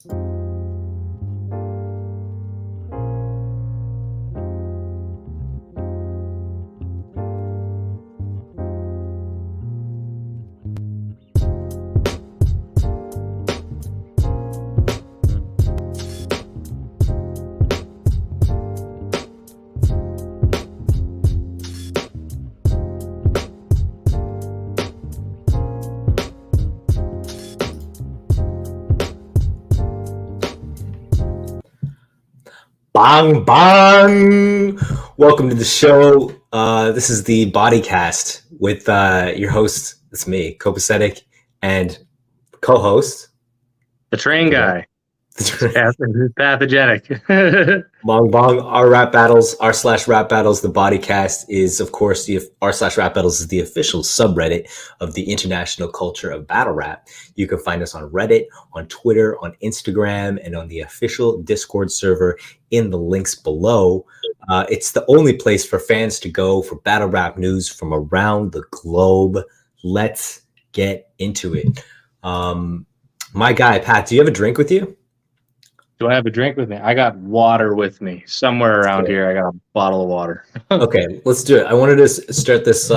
Bang bang! Welcome to the show. This is the Bodycast with your host. It's me, Copacetic, and co-host the train guy. Pathogenic. Bong bong. Our rap battles, r/rap battles. The Bodycast is, of course, the r/rap battles is the official subreddit of the international culture of battle rap. You can find us on Reddit, on Twitter, on Instagram, and on the official Discord server in the links below. It's the only place for fans to go for battle rap news from around the globe. Let's get into it. My guy, Pat, do you have a drink with you? Do I have a drink with me? I got water with me. Somewhere around here, I got a bottle of water. Okay, let's do it. I wanted to start this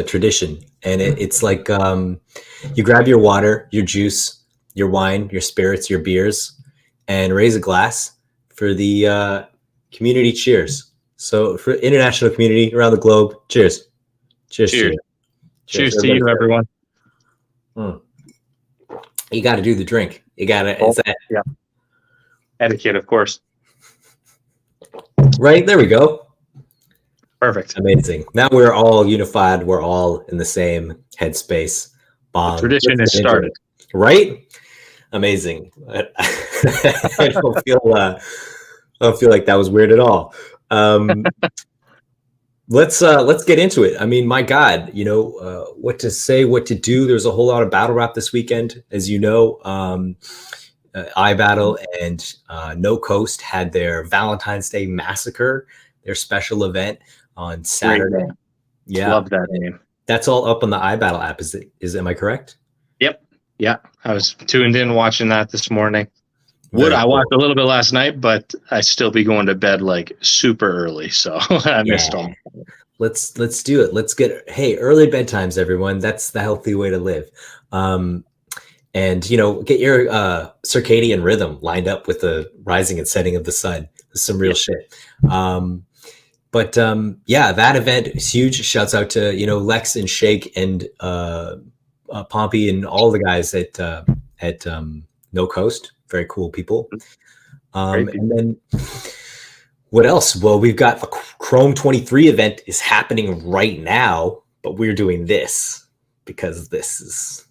tradition, and it's like you grab your water, your juice, your wine, your spirits, your beers, and raise a glass for the community cheers. So for international community around the globe, cheers. Cheers. Cheers. Cheers to you, everyone. You got to do the drink. You got to. Yeah. Etiquette, of course. Right, there we go. Perfect. Amazing. Now we're all unified. We're all in the same headspace. The tradition has started. Right? Amazing. I don't feel like that was weird at all. Let's get into it. I mean, my God, what to say, what to do. There's a whole lot of battle rap this weekend, as you know. iBattle and No Coast had their Valentine's Day Massacre, their special event on Saturday. Yeah, love that name. That's all up on the iBattle app. Am I correct? Yep. Yeah, I was tuned in watching that this morning. I watched a little bit last night, but I still be going to bed like super early, so I missed them. Let's do it. Let's get early bedtimes, everyone. That's the healthy way to live. And, get your circadian rhythm lined up with the rising and setting of the sun. That's some real shit. But that event is huge. Shouts out to, Lex and Shake and Pompey and all the guys at No Coast. Very cool people. And then what else? Well, we've got the Chrome 23 event is happening right now, but we're doing this because this is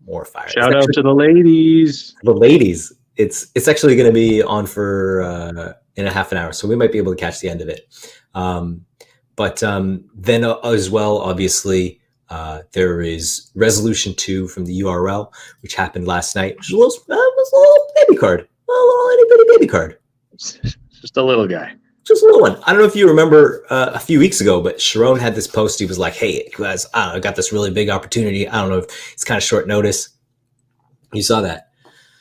more fire. Shout out to the ladies. The ladies. It's actually going to be on for in a half an hour, so we might be able to catch the end of it. But then as well, obviously, there is Resolution 2 from the URL, which happened last night. Which was a little baby card, a little itty bitty baby card. Just a little guy. Just a little one. I don't know if you remember a few weeks ago, but Sharon had this post. He was like, "Hey, guys, I got this really big opportunity. I don't know if it's kind of short notice." You saw that?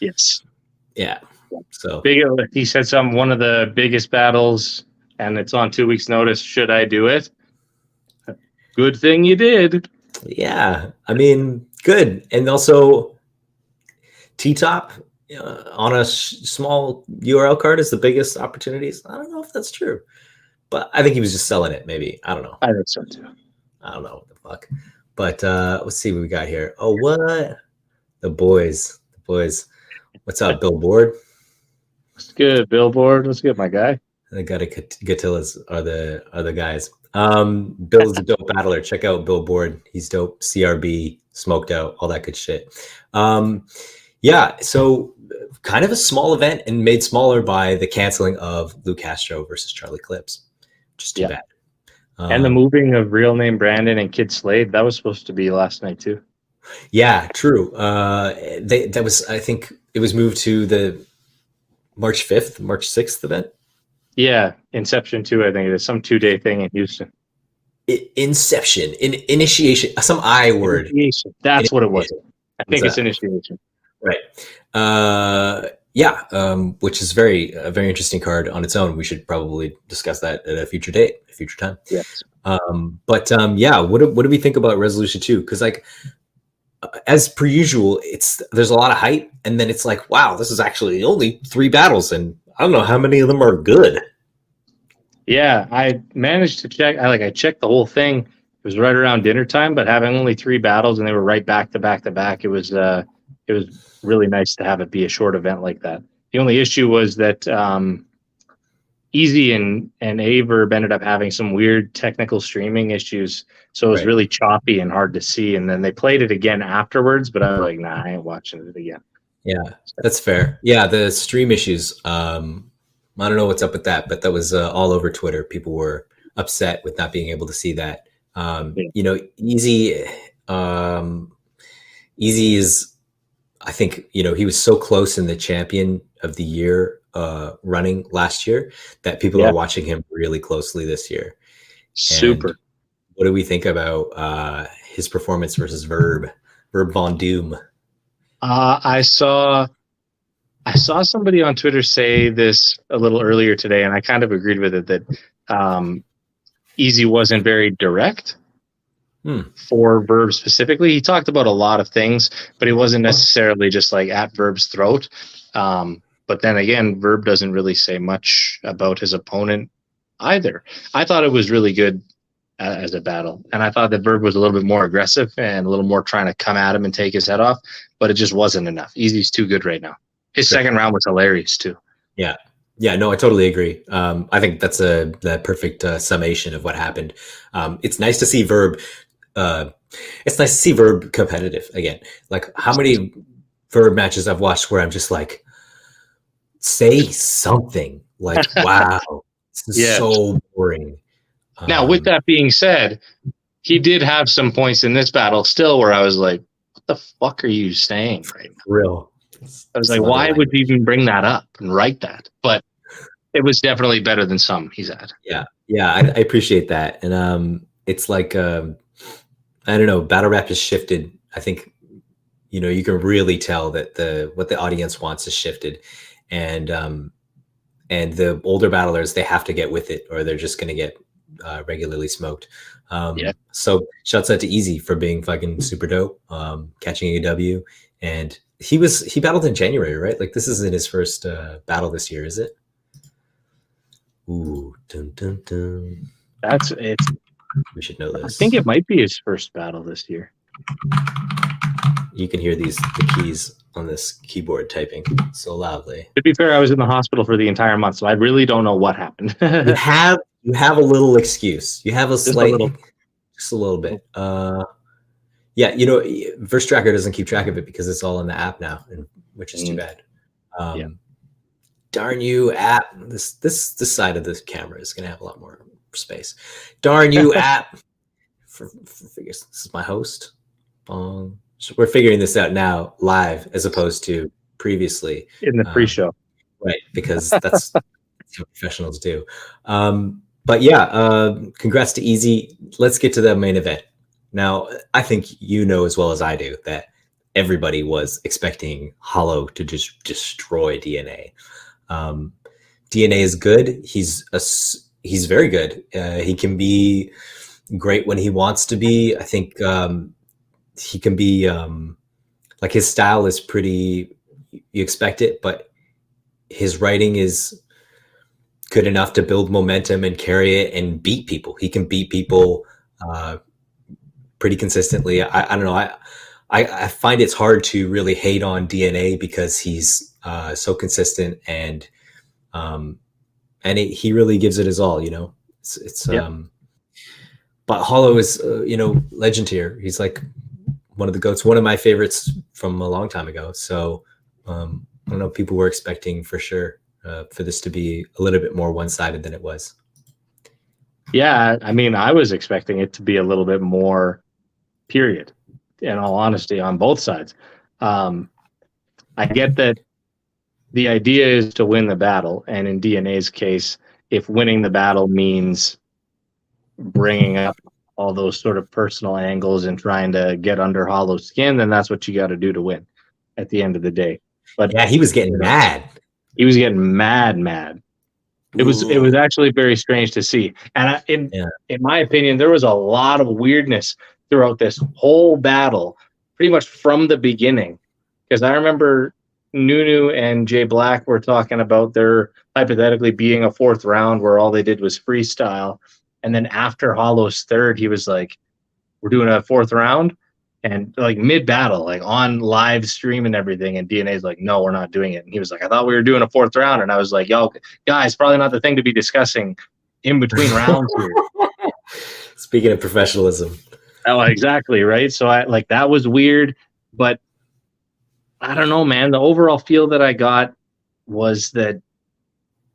Yes. Yeah. So big. He said one of the biggest battles, and it's on 2 weeks' notice. Should I do it? Good thing you did. Yeah, I mean, good, and also T-Top. On a small URL card is the biggest opportunities. I don't know if that's true, but I think he was just selling it. Maybe, I don't know. I think so too. I don't know what the fuck, but let's see what we got here. Oh, what the boys? What's up, Billboard? What's good, Billboard? What's good, my guy? The Gatillas are the guys. Bill's a dope battler. Check out Billboard. He's dope. CRB, Smoked Out, all that good shit. So kind of a small event and made smaller by the canceling of Lou Castro versus Charlie Clips. Just too bad. And the moving of Real Name Brandon and Kid Slade, that was supposed to be last night too. Yeah, true. That was, I think it was moved to the March 5th, March 6th event. Yeah, Inception 2, I think it is some 2-day thing in Houston. Inception, initiation, some I word. Initiation. That's what it was. I think it's initiation. Right. Yeah, which is a very interesting card on its own. We should probably discuss that at a future date, a future time. Yes. Yeah, what do we think about Resolution 2? Because like as per usual, there's a lot of hype, and then it's like, wow, this is actually only 3 battles, and I don't know how many of them are good. Yeah, I managed to check. I checked the whole thing. It was right around dinner time, but having only 3 battles and they were right back to back to back, it was really nice to have it be a short event like that. The only issue was that Easy and Averb ended up having some weird technical streaming issues, so it was Right. really choppy and hard to see. And then they played it again afterwards, but I was like, nah, I ain't watching it again. Yeah, that's fair. Yeah, the stream issues. I don't know what's up with that, but that was all over Twitter. People were upset with not being able to see that. Yeah. You know, Easy is, I think, you know, he was so close in the champion of the year running last year that people Yeah. are watching him really closely this year. And Super. what do we think about his performance versus Verb Von Doom? I saw somebody on Twitter say this a little earlier today, and I kind of agreed with it that Easy wasn't very direct for Verb specifically. He talked about a lot of things, but he wasn't necessarily just like at Verb's throat. But then again, Verb doesn't really say much about his opponent either. I thought it was really good as a battle, and I thought that Verb was a little bit more aggressive and a little more trying to come at him and take his head off, but it just wasn't enough. Easy's too good right now. His second round was hilarious too. Yeah. Yeah, no, I totally agree. I think that's the perfect summation of what happened. It's nice to see Verb. It's nice to see Verb competitive again. Like how many Verb matches I've watched where I'm just like, say something. Like, wow, this is so boring. Now, with that being said, he did have some points in this battle still where I was like, what the fuck are you saying right now? Real. I was like, why would you even bring that up and write that? But it was definitely better than some he's had. Yeah. Yeah, I appreciate that. And it's like, I don't know, Battlerap has shifted. I think, you know, you can really tell that what the audience wants has shifted. And the older battlers, they have to get with it or they're just going to get regularly smoked. So shouts out to Easy for being fucking super dope, catching a W. And he battled in January, right? Like this isn't his first battle this year, is it? Ooh, dun, dun, dun. We should know this. I think it might be his first battle this year. You can hear the keys on this keyboard typing so loudly. To be fair, I was in the hospital for the entire month, so I really don't know what happened. You have a little excuse. You have just a little bit. Yeah, you know, Verse Tracker doesn't keep track of it because it's all in the app now, which is too bad. Darn you, app! This side of the camera is gonna have a lot more space. Darn you, app! This is my host. Bong. So we're figuring this out now live as opposed to previously in the pre-show, right? Because that's what professionals do. But yeah, congrats to Easy. Let's get to the main event. Now, I think you know as well as I do that everybody was expecting Hollow to just destroy DNA. DNA is good. He's very good. He can be great when he wants to be. I think he can be like his style is pretty. You expect it, but his writing is good enough to build momentum and carry it and beat people. He can beat people pretty consistently. I don't know. I find it's hard to really hate on DNA because he's so consistent and he really gives it his all. You know, but Hollow is you know, legend here. He's like one of the GOATs, one of my favorites from a long time ago. So I don't know. People were expecting for sure for this to be a little bit more one-sided than it was. Yeah, I mean, I was expecting it to be a little bit more. Period. In all honesty, on both sides, I get that the idea is to win the battle, and in DNA's case, if winning the battle means bringing up all those sort of personal angles and trying to get under Hollow's skin, then that's what you got to do to win at the end of the day. But yeah, he was getting mad. He was getting mad. It was actually very strange to see. And in my opinion, there was a lot of weirdness throughout this whole battle, pretty much from the beginning. Because I remember Nunu and Jay Black were talking about there hypothetically being a fourth round where all they did was freestyle. And then after Hollow's third, he was like, we're doing a fourth round. And like mid battle, like on live stream and everything, and DNA's like, no, we're not doing it. And he was like, I thought we were doing a fourth round. And I was like, yo, guys, probably not the thing to be discussing in between rounds here. Speaking of professionalism. Oh, exactly, right? So I like that was weird, but I don't know, man. The overall feel that I got was that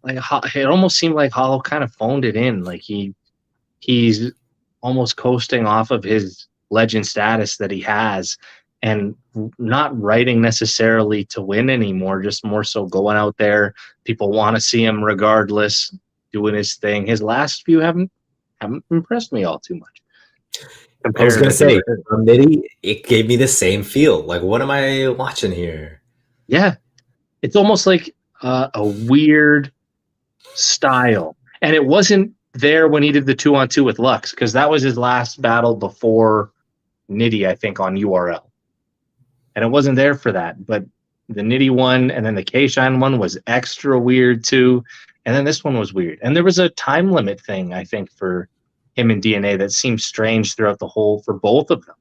like it almost seemed like Hollow kind of phoned it in. Like he's almost coasting off of his legend status that he has and not writing necessarily to win anymore, just more so going out there. People want to see him regardless, doing his thing. His last few haven't impressed me all too much. I was going to say, Nitty, it gave me the same feel. Like, what am I watching here? Yeah. It's almost like a weird style. And it wasn't there when he did the 2-on-2 with Lux, because that was his last battle before Nitty, I think, on URL. And it wasn't there for that. But the Nitty one and then the K-Shine one was extra weird too. And then this one was weird. And there was a time limit thing, I think, for him and DNA that seemed strange throughout the whole for both of them.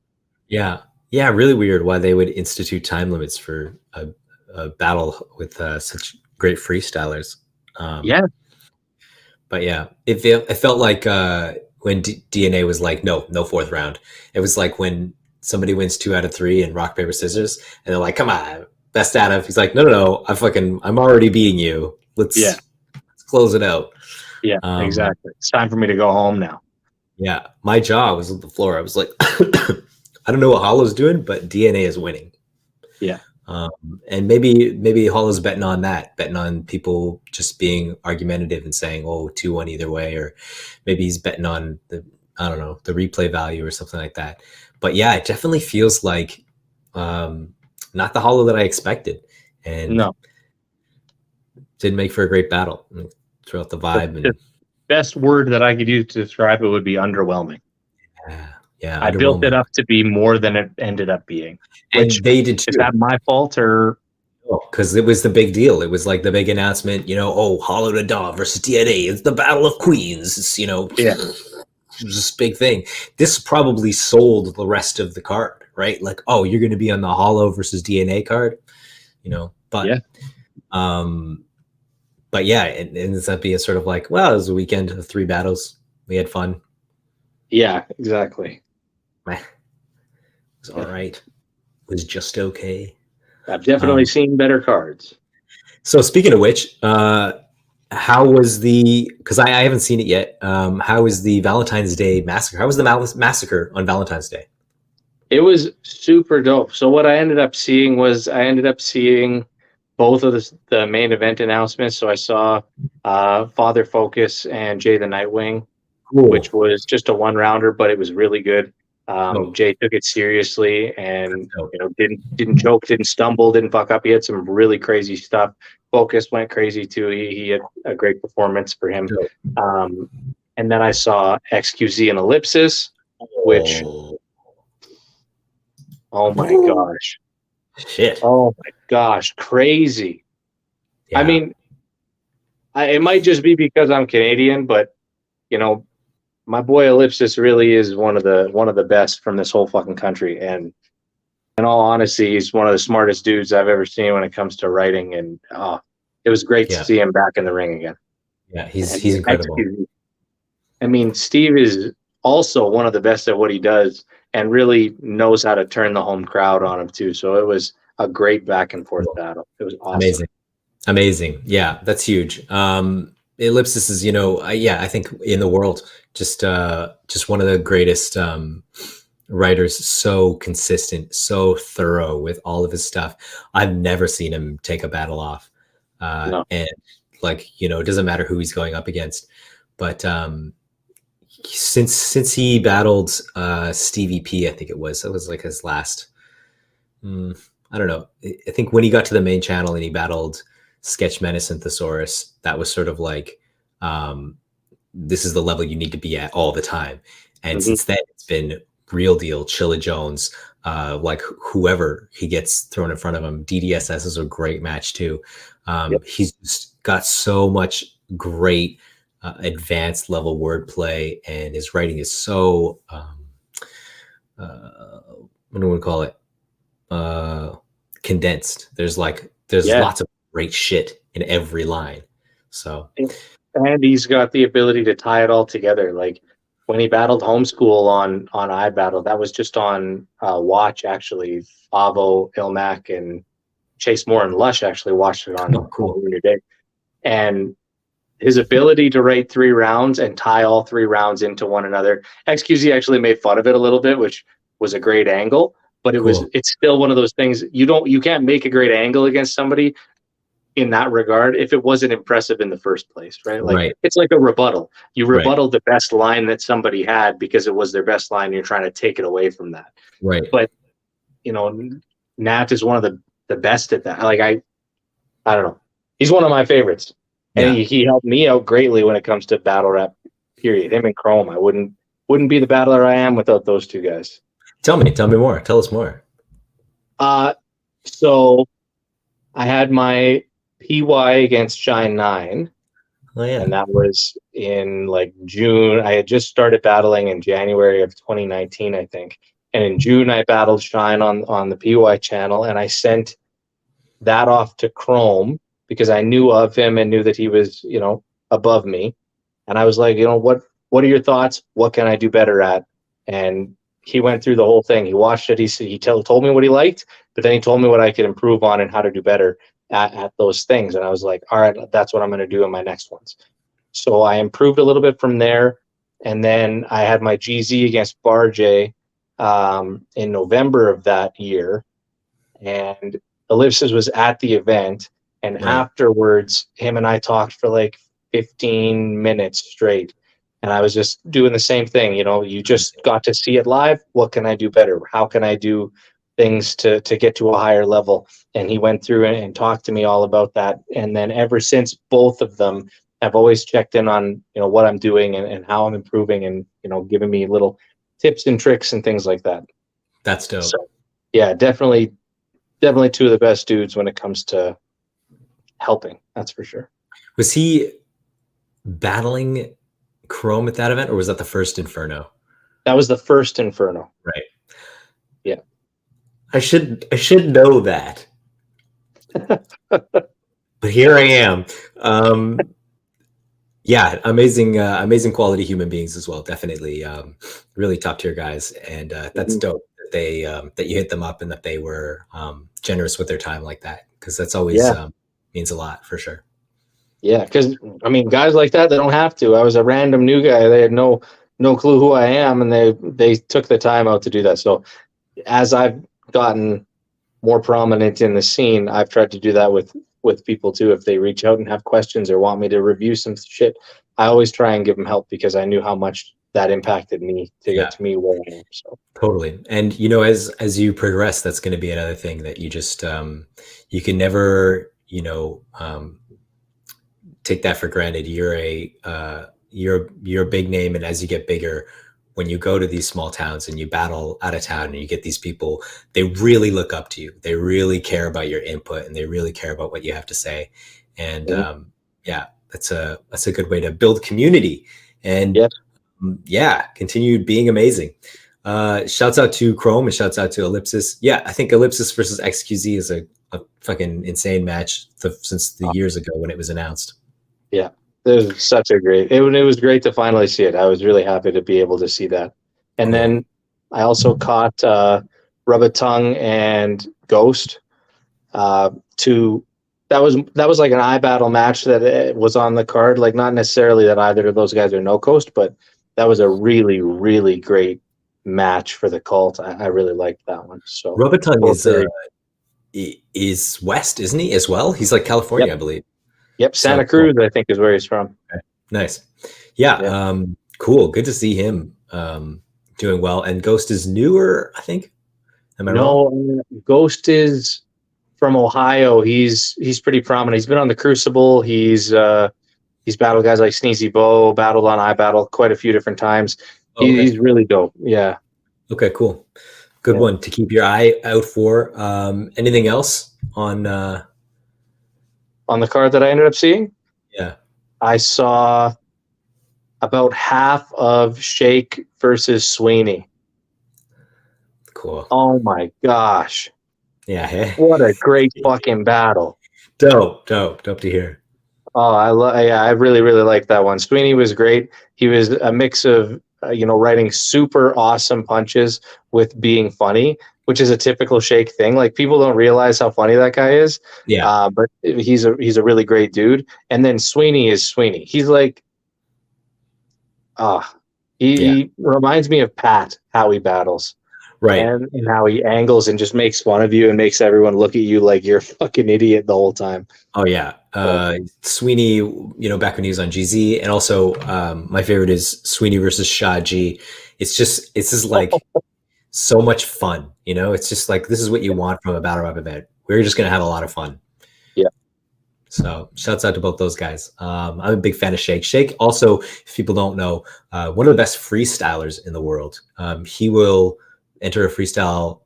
Yeah. Yeah, really weird why they would institute time limits for a battle with such great freestylers. Yeah. But yeah, it felt like when DNA was like, no fourth round. It was like when somebody wins 2 out of 3 in rock, paper, scissors, and they're like, come on, best out of. He's like, no, I'm already beating you. Let's close it out. Yeah, exactly. It's time for me to go home now. Yeah, my jaw was on the floor. I was like, I don't know what Hollow's doing, but DNA is winning. Yeah. And maybe Hollow's betting on that, betting on people just being argumentative and saying, oh, 2-1 either way, or maybe he's betting on the replay value or something like that. But yeah, it definitely feels like not the Hollow that I expected, and no, didn't make for a great battle throughout the vibe. The best word that I could use to describe it would be underwhelming. Yeah, I built it up to be more than it ended up being. And they did too. Is that my fault or? Because it was the big deal. It was like the big announcement, Hollow to Daw versus DNA. It's the Battle of Queens. It's, it was this big thing. This probably sold the rest of the card, right? Like, oh, you're going to be on the Hollow versus DNA card, but yeah, it ends up being sort of like, well, it was a weekend of 3 battles. We had fun. Yeah, exactly. It was all right. It was just okay. I've definitely seen better cards. So speaking of which, how was because I haven't seen it yet. How was the Valentine's Day massacre? How was the massacre on Valentine's Day? It was super dope. So what I ended up seeing both of the main event announcements. So I saw Father Focus and Jay the Nightwing, which was just a 1-rounder, but it was really good. Jay took it seriously and didn't choke, didn't stumble, didn't fuck up. He had some really crazy stuff. Focus went crazy too. He had a great performance for him. And then I saw XQZ and Ellipsis, which oh my gosh. Shit. Oh my gosh, crazy. Yeah. I mean, it might just be because I'm Canadian, but my boy Ellipsis really is one of the best from this whole fucking country. And in all honesty, he's one of the smartest dudes I've ever seen when it comes to writing. And it was great to see him back in the ring again. Yeah, he's incredible. I mean, Steve is also one of the best at what he does and really knows how to turn the home crowd on him too. So it was a great back and forth battle. It was awesome. Amazing. Yeah, that's huge. Ellipsis is, I think in the world, just one of the greatest writers. So consistent, so thorough with all of his stuff. I've never seen him take a battle off. No. And it doesn't matter who he's going up against. But since he battled Stevie P, I think it was like his last. I don't know. I think when he got to the main channel and he battled Sketch Menace Synthesaurus, that was sort of like, this is the level you need to be at all the time. And Mhm. since then, it's been Real Deal, Chilla Jones, like whoever he gets thrown in front of him. DDSS is a great match too. Yep. He's just got so much great advanced level wordplay, and his writing is so what do we call it? Uh, Condensed. There's Yeah. lots of great shit in every line. So And he's got the ability to tie it all together. Like when he battled Homeschool on iBattle, that was just on Watch actually. Favo, Ilmac, and Chase Moore and Lush actually watched it oh, on cool, Lunar Day. And his ability to write 3 rounds and tie all 3 rounds into one another. XQZ actually made fun of it a little bit, which was a great angle, but cool. it's still one of those things you can't make a great angle against somebody in that regard if it wasn't impressive in the first place, right? Like Right, it's like a rebuttal. You right, rebuttal the best line that somebody had because it was their best line. You're trying to take it away from that. right. But you know, Nat is one of the best at that. Like I don't know. He's one of my favorites. And Yeah. he helped me out greatly when it comes to battle rap, period. Him and Chrome. I wouldn't be the battler I am without those two guys. Tell me more. Tell us more. So I had my PY against Shine 9, Oh yeah. and that was in like June. I had just started battling in January of 2019, I think. And in June I battled Shine on the PY channel, and I sent that off to Chrome because I knew of him and knew that he was, above me. And I was like, what are your thoughts? What can I do better at? And he went through the whole thing. He watched it. He told me what he liked, but then he told me what I could improve on and how to do better at those things. And I was like, all right, that's what I'm going to do in my next ones. So I improved a little bit from there. And then I had my GZ against Barjay in November of that year. And Ellipsis was at the event. And Right. afterwards, him and I talked for like 15 minutes straight. And I was just doing the same thing. You just got to see it live. What can I do better? How can I do things to get to a higher level? And he went through and talked to me all about that. And then ever since, both of them have always checked in on, what I'm doing and how I'm improving and, giving me little tips and tricks and things like that. That's dope. So yeah, definitely two of the best dudes when it comes to helping. That's for sure. Was he battling Chrome at that event, or was that the first Inferno? That was the first Inferno. Right. Yeah. I should know that. But here I am. Yeah, amazing quality human beings as well. Definitely, really top tier guys, and that's Mhm. dope that they that you hit them up and that they were generous with their time like that, because that's always Yeah. means a lot for sure. Yeah. Because I mean, guys like that, they don't have to. I was a random new guy. They had no clue who I am, and they took the time out to do that. So as I've gotten more prominent in the scene, I've tried to do that with people too. If they reach out and have questions or want me to review some shit, I always try and give them help because I knew how much that impacted me to Yeah, get to me where I am. So totally. And as you progress, that's going to be another thing that you just you can never take that for granted. You're a big name, and as you get bigger, when you go to these small towns and you battle out of town and you get these people, they really look up to you. They really care about your input, and they really care about what you have to say. And yeah, that's a good way to build community. And yeah, yeah, continue being amazing. Shouts out to Chrome and shouts out to Ellipsis. Yeah, I think Ellipsis versus XQZ is a fucking insane match since the years ago when it was announced. yeah. It was such a great. It was great to finally see it. I was really happy to be able to see that. And Cool. then I also caught Rubber Tongue and Ghost. To that was like an iBattle match that was on the card. Like not necessarily that either of those guys are no coast, but that was a really really great match for the cult. I really liked that one. So Robotung both very is West, isn't he, as well? He's like yep California, I believe. Santa So cool. Cruz I think is where he's from. Okay. Nice. Yeah. Yeah. Cool. Good to see him doing well. And Ghost is newer, I think. Am I wrong? No, Ghost is from Ohio. He's pretty prominent. He's been on the Crucible. He's battled guys like Sneezy Bo, battled on iBattle quite a few different times. Oh, okay. He's really dope. Yeah. Okay, cool. Good one to keep your eye out for. Anything else on the card that I ended up seeing? Yeah. I saw about half of Shake versus Sweeney. Cool. Oh my gosh. Yeah. Hey. What a great fucking battle. Dope to hear. Oh, I really, really liked that one. Sweeney was great. He was a mix of, writing super awesome punches with being funny, which is a typical Shake thing. Like, people don't realize how funny that guy is. Yeah. But he's a really great dude. And then Sweeney is Sweeney. He's like, he reminds me of Pat, how he battles. Right. And how he angles and just makes fun of you and makes everyone look at you like you're a fucking idiot the whole time. Oh yeah. Sweeney, back when he was on GZ, and also my favorite is Sweeney versus Shah G. It's just like so much fun. It's just like, this is what you want from a battle rap event. We're just gonna have a lot of fun. Yeah. So shouts out to both those guys. I'm a big fan of Shake. Shake also, if people don't know, one of the best freestylers in the world. He will enter a freestyle.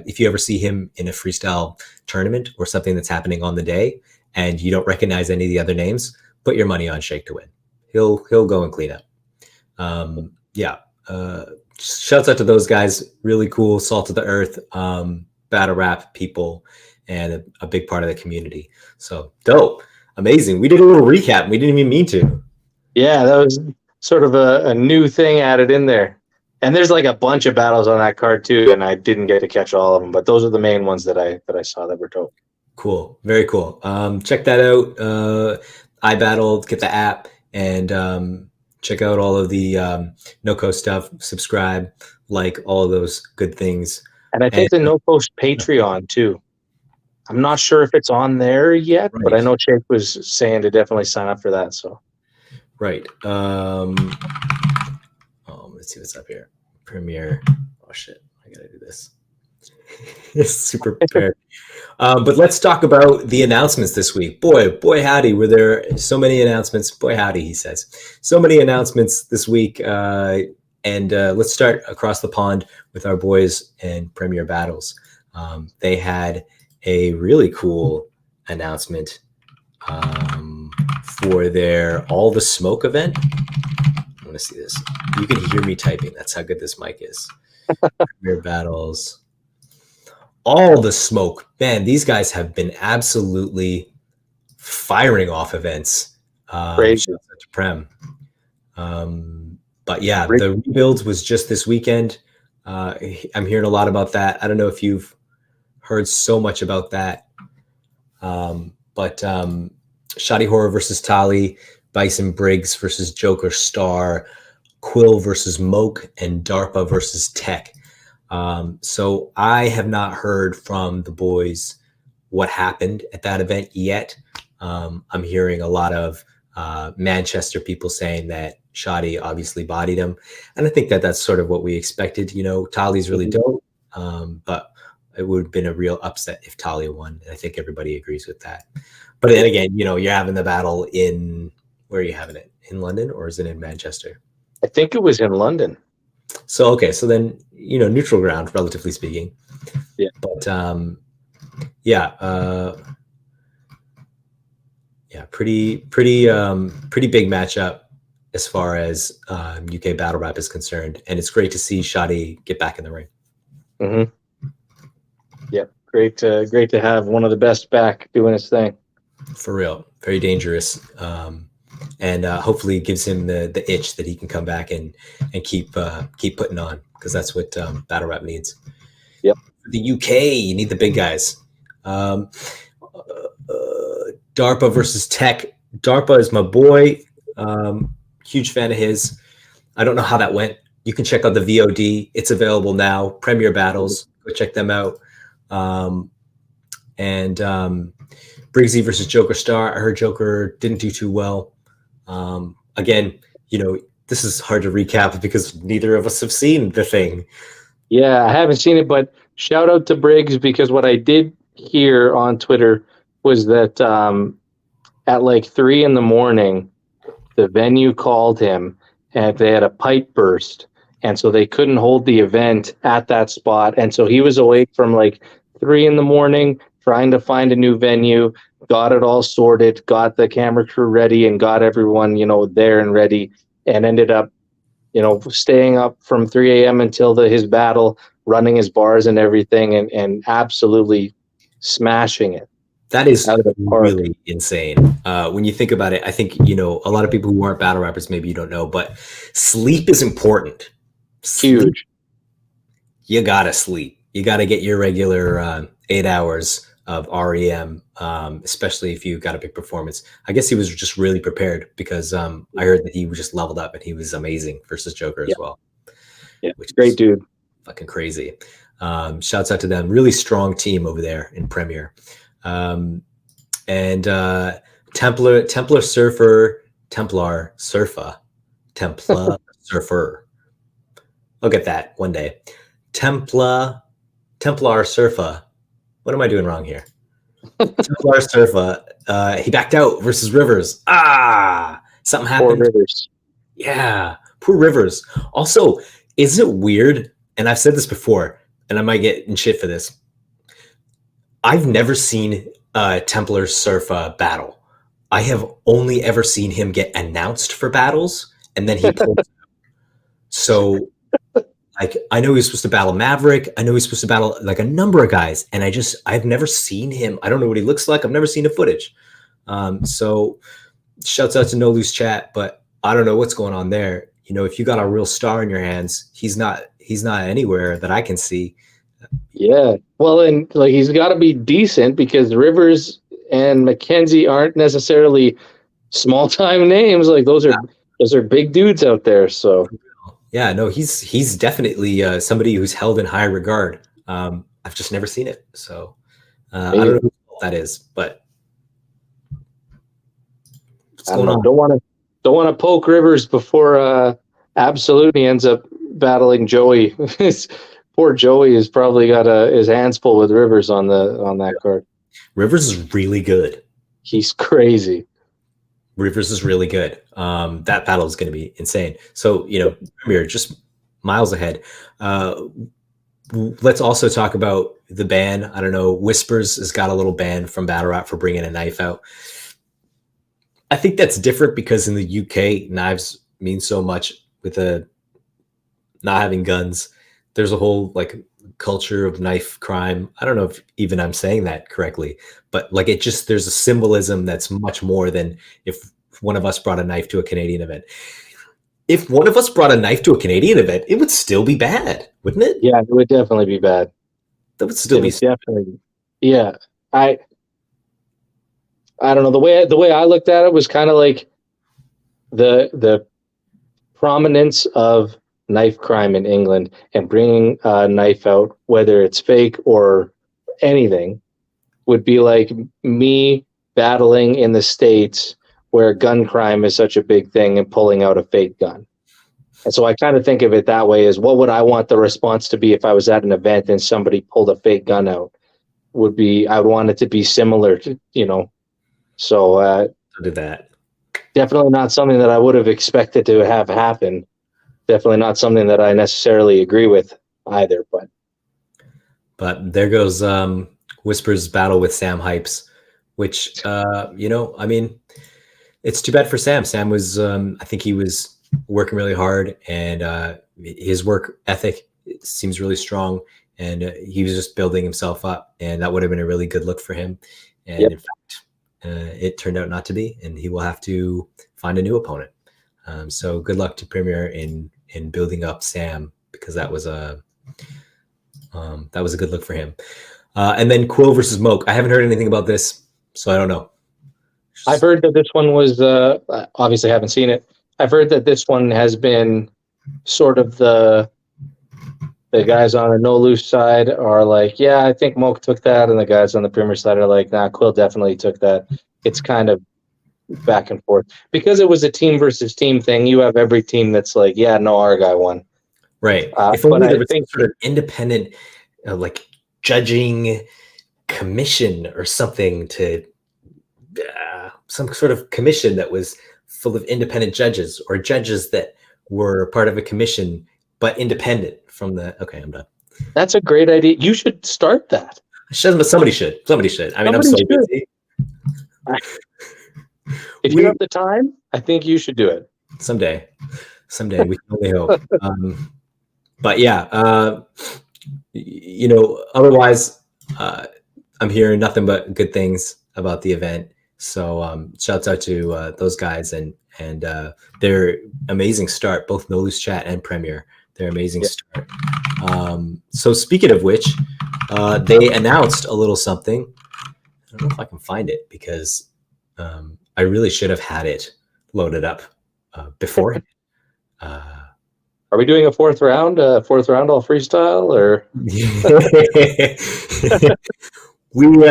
If you ever see him in a freestyle tournament or something that's happening on the day and you don't recognize any of the other names, put your money on Shake to win. He'll go and clean up. Shouts out to those guys. Really cool, salt of the earth, battle rap people, and a big part of the community. So dope, amazing. We did a little recap. We didn't even mean to. Yeah, that was sort of a new thing added in there. And there's like a bunch of battles on that card too, and I didn't get to catch all of them, but those are the main ones that I saw that were dope. Cool, very cool. Check that out. iBattle, get the app, and check out all of the NoCo stuff. Subscribe, like all of those good things. And I think the NoCo Patreon too. I'm not sure if it's on there yet, right. But I know Jake was saying to definitely sign up for that. So, right. Let's see what's up here. Premiere. Oh shit! I gotta do this. Super prepared. But let's talk about the announcements this week. Boy, howdy, were there so many announcements. Boy, howdy, he says. So many announcements this week. And let's start across the pond with our boys and Premier Battles. They had a really cool announcement for their All the Smoke event. I want to see this. You can hear me typing. That's how good this mic is. Premier Battles. All the Smoke. Man, these guys have been absolutely firing off events. Crazy. To Prem. But yeah, the rebuilds was just this weekend. I'm hearing a lot about that. I don't know if you've heard so much about that. But Shoddy Horror versus Tali, Bison Briggs versus Joker Star, Quill versus Moke, and DARPA versus Tech. So I have not heard from the boys what happened at that event yet. I'm hearing a lot of Manchester people saying that Shoddy obviously bodied him. And I think that that's sort of what we expected. Tali's really dope, but it would have been a real upset if Tali won. And I think everybody agrees with that. But then again, you're having the battle in, where are you having it? In London, or is it in Manchester? I think it was in London. So, okay. So then, neutral ground, relatively speaking. Yeah. But, pretty big matchup as far as UK battle rap is concerned. And it's great to see Shoddy get back in the ring. Mm-hmm. Yeah. Great to have one of the best back doing his thing. For real. Very dangerous. And hopefully gives him the itch that he can come back and keep putting on, because that's what battle rap needs. Yep. For the UK, you need the big guys. DARPA versus Tech. DARPA is my boy. Huge fan of his. I don't know how that went. You can check out the VOD. It's available now. Premier Battles. Go check them out. And Briggsy versus Joker Star. I heard Joker didn't do too well. Again, this is hard to recap because neither of us have seen the thing. Yeah, I haven't seen it, but shout out to Briggs, because what I did here on Twitter was that at like 3 a.m, the venue called him and they had a pipe burst. And so they couldn't hold the event at that spot. And so he was awake from like 3 a.m, trying to find a new venue, got it all sorted, got the camera crew ready, and got everyone, there and ready, and ended up, staying up from 3 a.m. until his battle, running his bars and everything, and absolutely smashing it. That is Out of the park. really insane. When you think about it, I think, a lot of people who aren't battle rappers, maybe you don't know, but sleep is important. Huge. You gotta sleep. You gotta get your regular 8 hours of REM, especially if you got a big performance. I guess he was just really prepared because I heard that he was just leveled up and he was amazing versus Joker as well. Yeah, great dude. Fucking crazy. Shouts out to them. Really strong team over there in Premier. And Templar Surfer. I'll get that one day. Templar Surfa. What am I doing wrong here? Templar Surfa. He backed out versus Rivers. Something happened. Poor Rivers. Yeah, poor Rivers. Also, isn't it weird? And I've said this before, and I might get in shit for this. I've never seen Templar Surfa battle. I have only ever seen him get announced for battles, and then he pulls out. So, like, I know he's supposed to battle Maverick. I know he's supposed to battle like a number of guys, and I've never seen him. I don't know what he looks like. I've never seen the footage. So, shouts out to No Loose Chat, but I don't know what's going on there. If you got a real star in your hands, he's not anywhere that I can see. Yeah. Well, and like he's got to be decent because Rivers and McKenzie aren't necessarily small time names. Like those are big dudes out there. So yeah, no, he's definitely somebody who's held in high regard. I've just never seen it, so I don't know who that is, but what's going on? Don't want to poke Rivers before Absolute ends up battling Joey. Poor Joey has probably got his hands full with Rivers on that card. Rivers is really good. He's crazy. Rivers is really good. That battle is going to be insane. So, Premier just miles ahead. Let's also talk about the ban. I don't know. Whispers has got a little ban from Battlerap for bringing a knife out. I think that's different because in the UK, knives mean so much with not having guns. There's a whole like culture of knife crime. I don't know if even I'm saying that correctly, but like there's a symbolism that's much more than if one of us brought a knife to a Canadian event. If one of us brought a knife to a Canadian event, it would still be bad, wouldn't it? Yeah, it would definitely be bad. That would still be definitely. Yeah, I don't know, the way I looked at it was kind of like the prominence of knife crime in England and bringing a knife out, whether it's fake or anything, would be like me battling in the States where gun crime is such a big thing and pulling out a fake gun. And so I kind of think of it that way, as what would I want the response to be if I was at an event and somebody pulled a fake gun out? I would want it to be similar to, So do that. Definitely not something that I would have expected to have happen. Definitely not something that I necessarily agree with either. But there goes Whisper's battle with Sam Hypes, which it's too bad for Sam. Sam was, I think he was working really hard, and his work ethic seems really strong, and he was just building himself up, and that would have been a really good look for him. And in fact, it turned out not to be, and he will have to find a new opponent. So good luck to Premier in building up Sam, because that was a good look for him. And then Quill versus Moke. I haven't heard anything about this, so I don't know. I've heard that this one was obviously haven't seen it. I've heard that this one has been sort of the guys on the No Loose side are like, yeah, I think Moke took that, and the guys on the Premier side are like, nah, Quill definitely took that. It's kind of back and forth because it was a team versus team thing. You have every team that's like, yeah, no, our guy won. Right. If only there was some sort of independent, like judging commission or something to some sort of commission that was full of independent judges, or judges that were part of a commission but independent from the. Okay, I'm done. That's a great idea. You should start that. Somebody should. Somebody should. I mean, I'm Somebody so should. busy. If you have the time, I think you should do it. Someday we can only hope. But yeah, you know, otherwise, I'm hearing nothing but good things about the event. So shouts out to those guys and their amazing start, both No Loose Chat and Premier. Their amazing start. So speaking of which, they announced a little something. I don't know if I can find it because I really should have had it loaded up before. Are we doing a fourth round all freestyle, or? We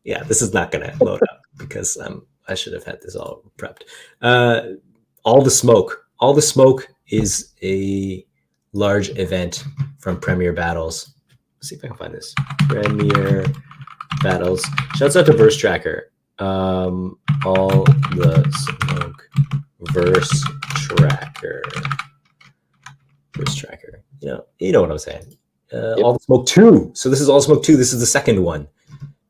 yeah, this is not gonna load up because I should have had this all prepped. All the Smoke is a large event from Premier Battles. Let's see if I can find this. Premier Battles. Shouts out to Verse Tracker. All the Smoke Verse Tracker. Verse Tracker. You know what I'm saying. All the Smoke 2. So this is All Smoke 2. This is the second one.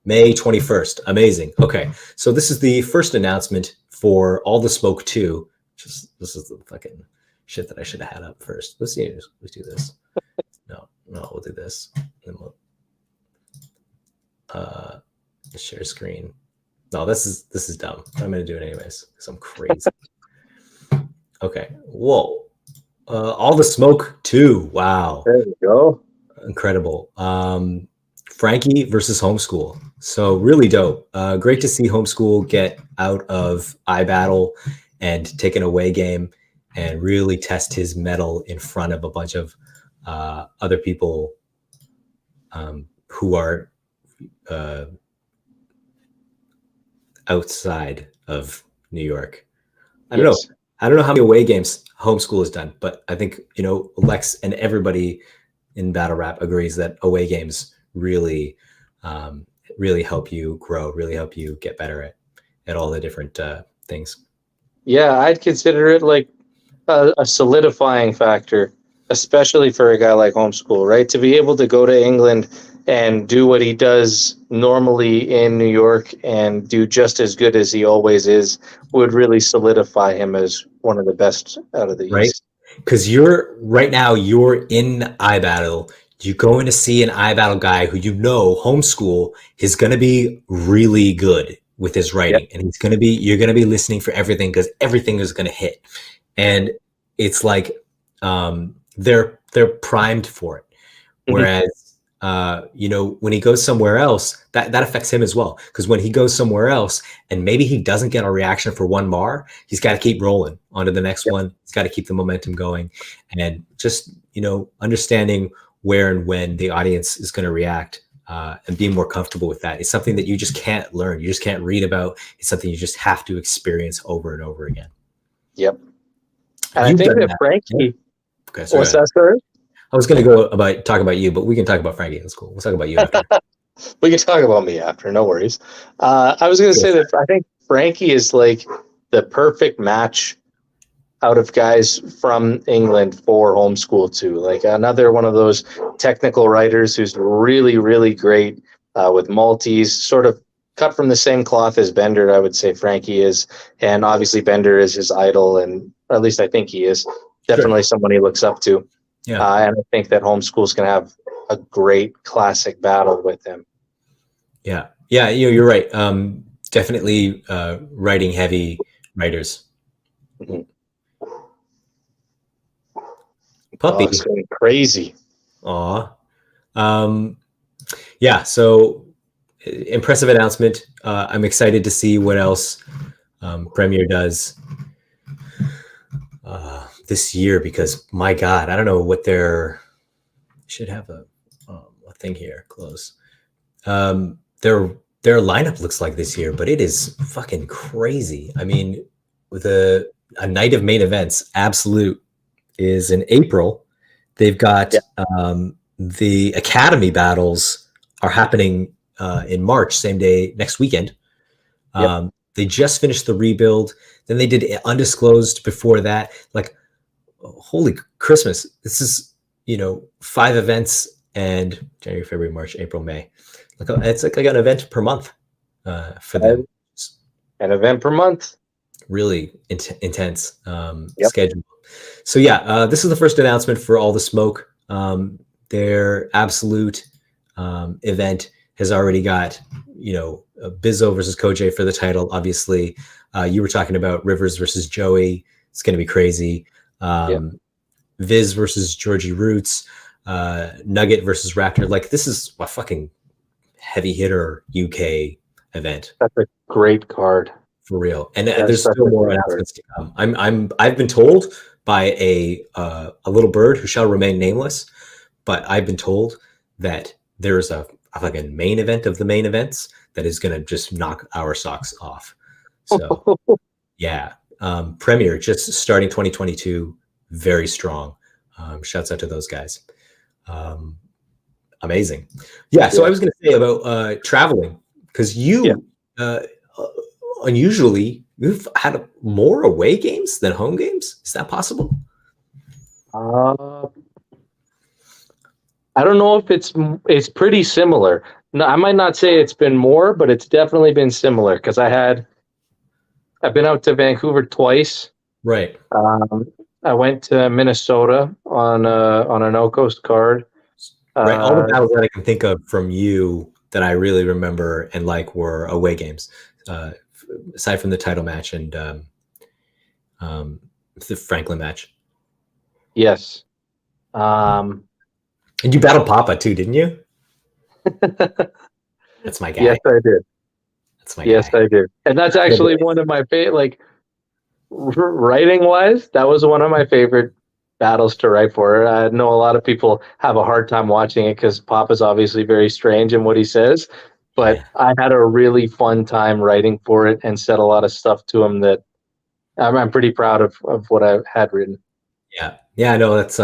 May 21st. Amazing. Okay. So this is the first announcement for All the Smoke 2. This is the fucking shit that I should have had up first. Let's do this. No, we'll do this. Then we'll share screen. No, this is dumb. I'm gonna do it anyways because I'm crazy. Okay. Whoa. All the Smoke 2. Wow. There you go. Incredible. Frankie versus Homeschool. So really dope. Great to see Homeschool get out of iBattle and take an away game and really test his mettle in front of a bunch of other people who are outside of New York. I don't know. I don't know how many away games Homeschool has done, but I think, Lex and everybody in Battlerap agrees that away games really help you grow, really help you get better at all the different things. Yeah, I'd consider it like a solidifying factor, especially for a guy like Homeschool, right? To be able to go to England and do what he does normally in New York and do just as good as he always is would really solidify him as one of the best out of the East. Because you're in iBattle. You go in to see an iBattle guy who Homeschool is going to be really good with his writing, and you're going to be listening for everything because everything is going to hit, and it's like they're primed for it. Whereas when he goes somewhere else, that affects him as well. Because when he goes somewhere else and maybe he doesn't get a reaction for one mar, he's got to keep rolling on to the next one. He's got to keep the momentum going, and just understanding where and when the audience is going to react and being more comfortable with that is something that you just can't learn. You just can't read about. It's something you just have to experience over and over again. Yep. And I think that Frankie. Okay, so what's that, sir? I was going to talk about you, but we can talk about Frankie. That's cool. We'll talk about you after. We can talk about me after. No worries. I was going to say that I think Frankie is like the perfect match out of guys from England for Homeschool too. Like another one of those technical writers who's really, really great with multis, sort of cut from the same cloth as Bender, I would say Frankie is. And obviously Bender is his idol, and or at least I think he is. Definitely someone he looks up to. Yeah. And I think that Homeschool's going to have a great classic battle with him. Yeah. Yeah. You're right. Definitely writing heavy writers. Mm-hmm. Puppy. Oh, it's going crazy. Aw. Yeah. So impressive announcement. I'm excited to see what else Premier does this year, because my God, I don't know what should have a thing here close. Their lineup looks like this year, but it is fucking crazy. I mean, with a night of main events, Absolute is in April. They've got the Academy battles are happening in March, same day, next weekend. Yep. They just finished the rebuild. Then they did undisclosed before that. Like, holy Christmas! This is 5 events and January, February, March, April, May. Like it's like an event per month for them. An event per month. Really intense Yep. schedule. So yeah, this is the first announcement for All the Smoke. Their absolute event has already got Bizzo versus Koj for the title. Obviously, you were talking about Rivers versus Joey. It's going to be crazy. Yep. Viz versus Georgie Roots. Nugget versus Raptor. Like, this is a fucking heavy hitter UK event. That's a great card. For real. And there's still more announcements to come. I've been told by a little bird who shall remain nameless, but I've been told that there's a fucking main event of the main events that is going to just knock our socks off. So yeah, Premier just starting 2022, very strong. Shouts out to those guys. Amazing. Yeah. So I was going to say about traveling, because you unusually you've had more away games than home games. Is that possible? I don't know if it's pretty similar. No, I might not say it's been more, but it's definitely been similar, because I've been out to Vancouver twice. Right. I went to Minnesota on a no coast card. Right. All the battles that I can think of from you that I really remember and like were away games, aside from the title match and the Franklin match. Yes. And you battled Papa too, didn't you? That's my guy. Yes, I did. That's my yes, guy. I did. And that's actually one of my favorite, like, writing wise, that was one of my favorite battles to write for. I know a lot of people have a hard time watching it because Papa's obviously very strange in what he says, but yeah. I had a really fun time writing for it and said a lot of stuff to him that I'm pretty proud of what I had written. Yeah, I know that's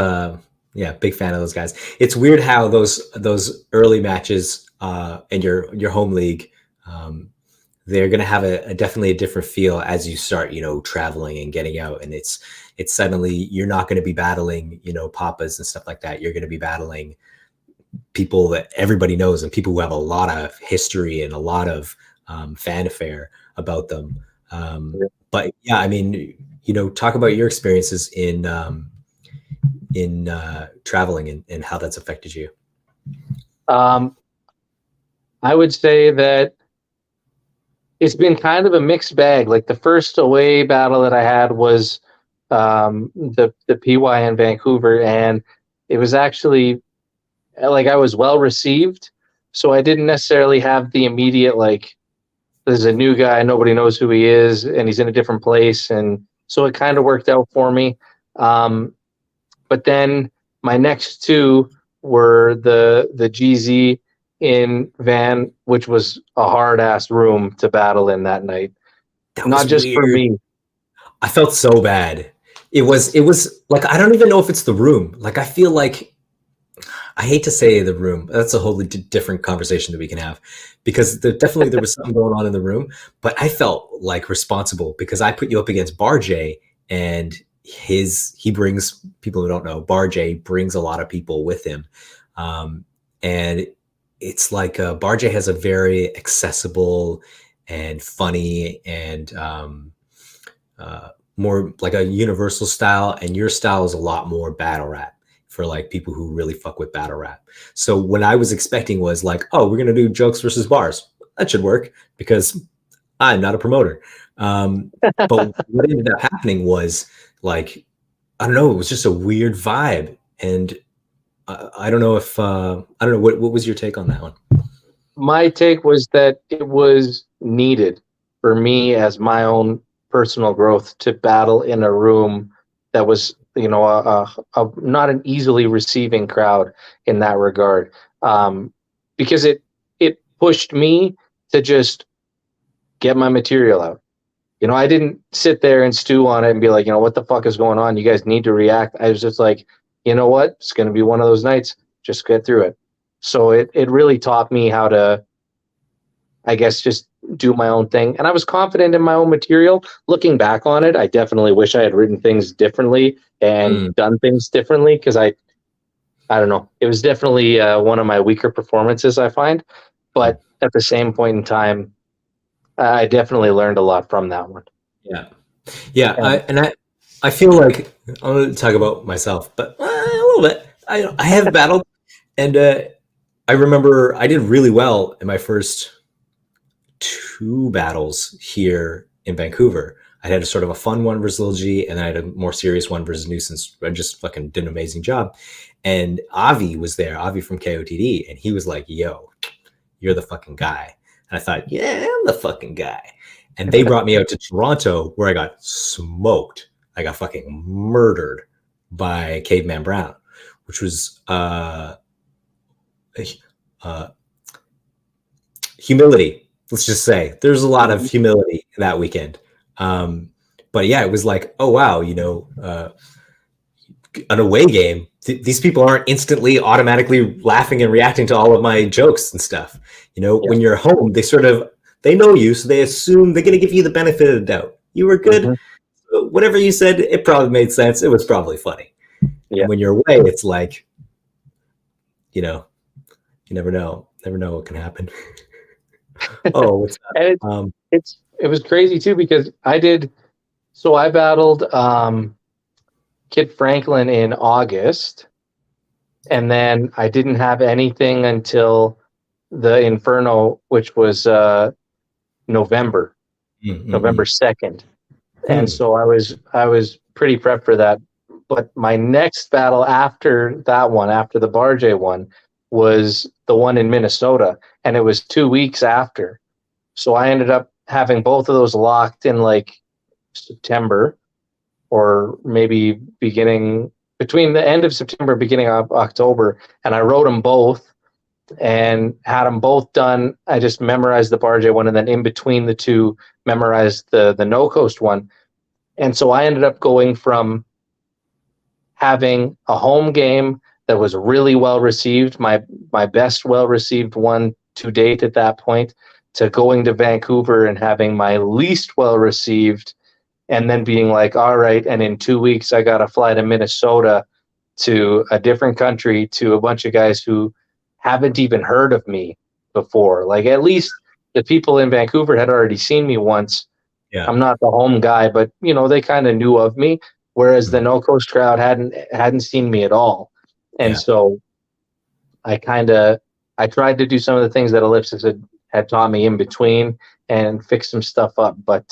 big fan of those guys. It's weird how those early matches in your home league, they're going to have definitely a different feel as you start, traveling and getting out. And it's suddenly you're not going to be battling, Papas and stuff like that. You're going to be battling people that everybody knows and people who have a lot of history and a lot of fanfare about them. But yeah, I mean, talk about your experiences in traveling and how that's affected you. I would say that it's been kind of a mixed bag. Like, the first away battle that I had was the PY in Vancouver, and it was actually, like, I was well received, so I didn't necessarily have the immediate, like, there's a new guy, nobody knows who he is, and he's in a different place, and so it kind of worked out for me. But then my next two were the GZ in Van, which was a hard ass room to battle in that night. Not just weird. For me. I felt so bad. It was like, I don't even know if it's the room. Like, I feel like, I hate to say the room. That's a wholly different conversation that we can have, because there was something going on in the room, but I felt like responsible because I put you up against Barjay, and he brings, people who don't know, Barjay brings a lot of people with him. And it's like Barjay has a very accessible and funny and more like a universal style, and your style is a lot more battle rap for like people who really fuck with battle rap. So what I was expecting was like, oh, we're gonna do jokes versus bars. That should work because I'm not a promoter. But what ended up happening was, like, I don't know, it was just a weird vibe, and I don't know if what was your take on that one? My take was that it was needed for me as my own personal growth to battle in a room that was, not an easily receiving crowd in that regard, because it pushed me to just get my material out. I didn't sit there and stew on it and be like, what the fuck is going on? You guys need to react. I was just like, you know what? It's going to be one of those nights. Just get through it. So it really taught me how to I guess, just do my own thing. And I was confident in my own material. Looking back on it, I definitely wish I had written things differently and Mm. done things differently, because I don't know. It was definitely one of my weaker performances, I find. But at the same point in time, I definitely learned a lot from that one. Yeah. Yeah. And I feel like I'm going to talk about myself, but a little bit. I have battled, and I remember I did really well in my first two battles here in Vancouver. I had a sort of a fun one versus Lil G, and then I had a more serious one versus Nuisance. I just fucking did an amazing job. And Avi was there, Avi from KOTD, and he was like, "Yo, you're the fucking guy." And I thought, "Yeah, I'm the fucking guy." And they brought me out to Toronto, where I got smoked. I got fucking murdered by Caveman Brown, which was uh, humility. Let's just say there's a lot of humility that weekend. But yeah, it was like, oh wow, an away game. These people aren't instantly automatically laughing and reacting to all of my jokes and stuff. yeah. When you're home, they know you, so they assume they're going to give you the benefit of the doubt. You were good. Mm-hmm. Whatever you said, it probably made sense. It was probably funny. Yeah. And when you're away, it's like, you never know what can happen. Oh, what's And that? it was crazy too, because I battled Kid Franklin in August, and then I didn't have anything until the Inferno, which was November Mm-mm-mm. November 2nd. And Hmm. so I was pretty prepped for that. But my next battle after that one, after the Barjay one, was the one in Minnesota, and it was 2 weeks after. So I ended up having both of those locked in like September, or maybe beginning between the end of September, beginning of October, and I wrote them both and had them both done. I just memorized the Barjay one, and then in between the two, memorized the No Coast one. And so I ended up going from having a home game that was really well received, my best well received one to date at that point, to going to Vancouver and having my least well received, and then being like, all right, and in 2 weeks I got to fly to Minnesota, to a different country, to a bunch of guys who haven't even heard of me before. Like, at least the people in Vancouver had already seen me once. Yeah. I'm not the home guy, but they kind of knew of me, whereas the Mm. No Coast crowd hadn't seen me at all. And Yeah. so I tried to do some of the things that Ellipsis had taught me in between and fix some stuff up. But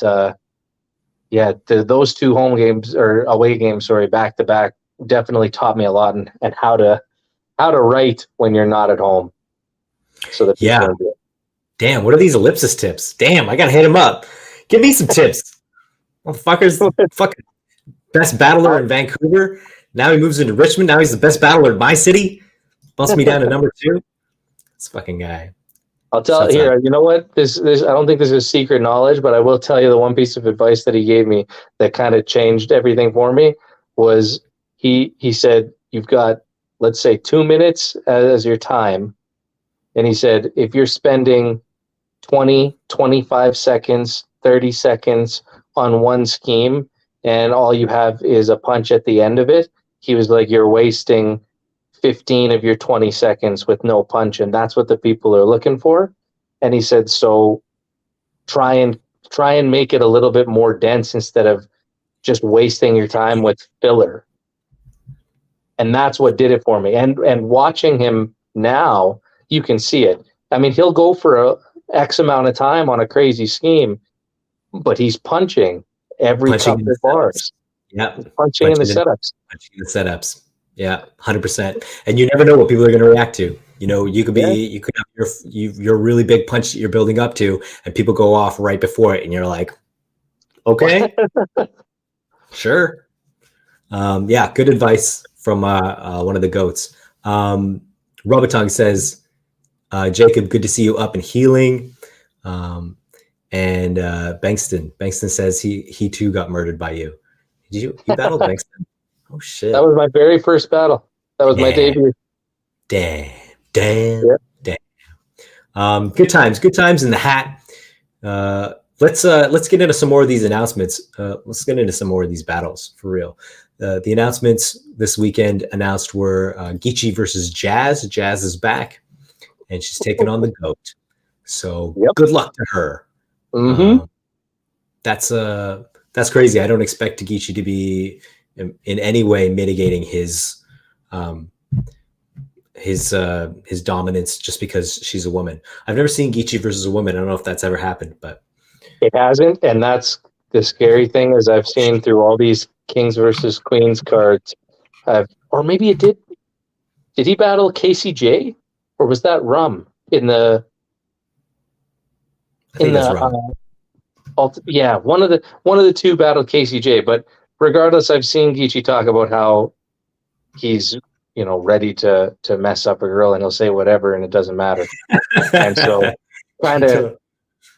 yeah, those two home games, or away games, sorry, back to back, definitely taught me a lot, and how to write when you're not at home, so that Yeah. people enjoy it. Damn, what are these ellipsis tips? Damn, I gotta hit him up. Give me some tips. Motherfucker's the fucking best battler in Vancouver. Now he moves into Richmond. Now he's the best battler in my city. Bumps me down to number two. This fucking guy. I'll tell Shuts up. here. You know what? This I don't think this is secret knowledge, but I will tell you the one piece of advice that he gave me that kind of changed everything for me was, he said, you've got, let's say, 2 minutes as your time, and he said, if you're spending 20, 25 seconds, 30 seconds on one scheme, and all you have is a punch at the end of it, he was like, you're wasting 15 of your 20 seconds with no punch, and that's what the people are looking for. And he said, so try and make it a little bit more dense, instead of just wasting your time with filler. And that's what did it for me. And watching him now, you can see it. I mean, he'll go for a X amount of time on a crazy scheme, but he's punching every Punching in couple the of setups. bars. He's Yep. punching in the Punching in, setups. punching in the setups. Yeah, 100%. And you never know what people are going to react to. Yeah. You could have your really big punch that you're building up to, and people go off right before it, and you're like, okay, sure. Yeah, good advice from one of the goats. Robotung says, Jacob, good to see you up and healing. And Bankston says he too got murdered by you. Did you battled Bankston? Oh That shit! was my very first battle. That was my Damn, debut. damn, Yeah. damn, damn. Good times in the hat. Let's get into some more of these announcements. Let's get into some more of these battles for real. The announcements this weekend announced were Geechee versus Jazz. Jazz is back, and she's taking on the GOAT. So good luck to her. Mm-hmm. That's crazy. I don't expect Geechee to be in any way mitigating his dominance just because she's a woman. I've never seen Geechee versus a woman. I don't know if that's ever happened, but It hasn't, and that's the scary thing. Is I've seen through all these Kings versus Queens cards, or maybe it did. Did he battle KCJ, or was that Rum in the? I think that's wrong. Yeah, one of the two battled KCJ. But regardless, I've seen Geechee talk about how he's ready to mess up a girl, and he'll say whatever, and it doesn't matter. And so, kind of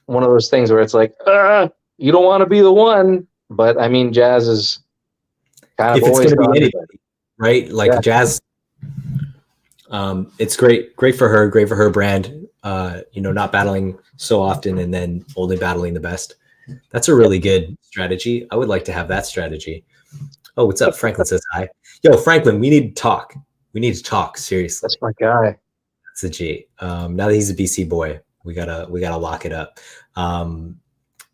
one of those things where it's like, you don't want to be the one, but I mean, Jazz is kind of if it's always going to be anybody, right? Like Jazz. It's great for her brand. Not battling so often and then only battling the best. That's a really good strategy. I would like to have that strategy. Oh, what's up? Franklin says hi. Yo, Franklin, we need to talk. We need to talk seriously. That's my guy. That's a G. Now that he's a BC boy, we gotta lock it up.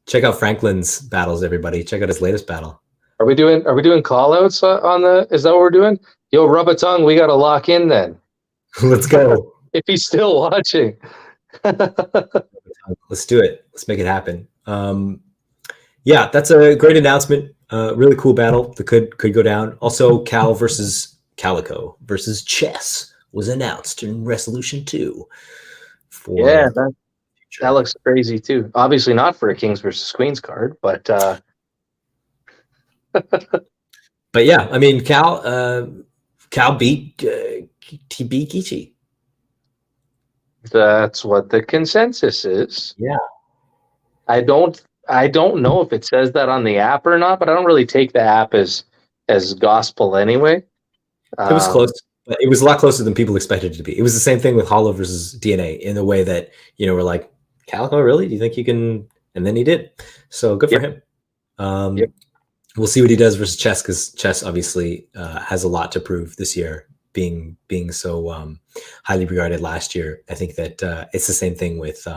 Check out Franklin's battles, everybody. Check out his latest battle. Are we doing call outs on the? Is that what we're doing? Yo, rub a tongue. We got to lock in then. Let's go. If he's still watching. Let's do it. Let's make it happen. Yeah, that's a great announcement. Really cool battle that could go down. Also, Cal versus Calico versus Chess was announced in Resolution 2. That looks crazy too. Obviously not for a Kings versus Queens card, but but yeah, I mean Cal beat Geechee. That's what the consensus is. Yeah. I don't know if it says that on the app or not, but I don't really take the app as gospel anyway. It was close. But it was a lot closer than people expected it to be. It was the same thing with Hollow versus DNA in the way that, we're like, Calico, really? Do you think you can? And then he did. So good for him. We'll see what he does versus Chess, because Chess obviously has a lot to prove this year, being so highly regarded last year. I think that it's the same thing with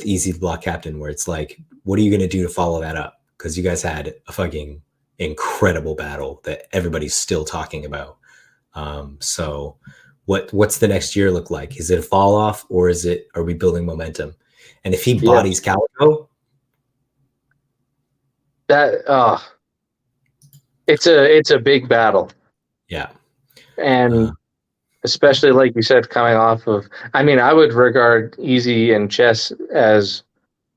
Easy the Block Captain, where it's like, what are you going to do to follow that up? Because you guys had a fucking incredible battle that everybody's still talking about. So what's the next year look like? Is it a fall off, or are we building momentum? And if he bodies Calico, it's a big battle. Yeah. And especially like you said, coming off of, I mean, I would regard Easy and Chess as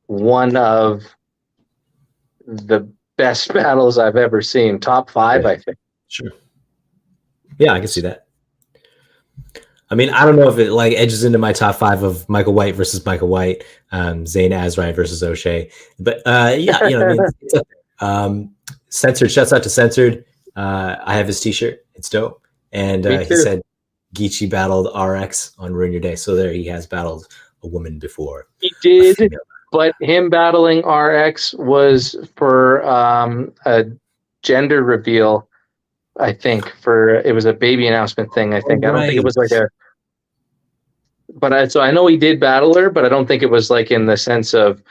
one of the best battles I've ever seen. Top 5, I think. Sure. Yeah, I can see that. I mean, I don't know if it like edges into my top 5 of Michael White versus Michael White, Zayn Azrai versus O'Shea, but yeah, I mean, it's up there. Censored, shouts out to Censored. I have his T-shirt; it's dope. And he said Geechee battled RX on Ruin Your Day, so there he has battled a woman before. He did, but him battling RX was for a gender reveal. I think it was a baby announcement thing. I think I don't think it was like a. But so I know he did battle her, but I don't think it was like in the sense of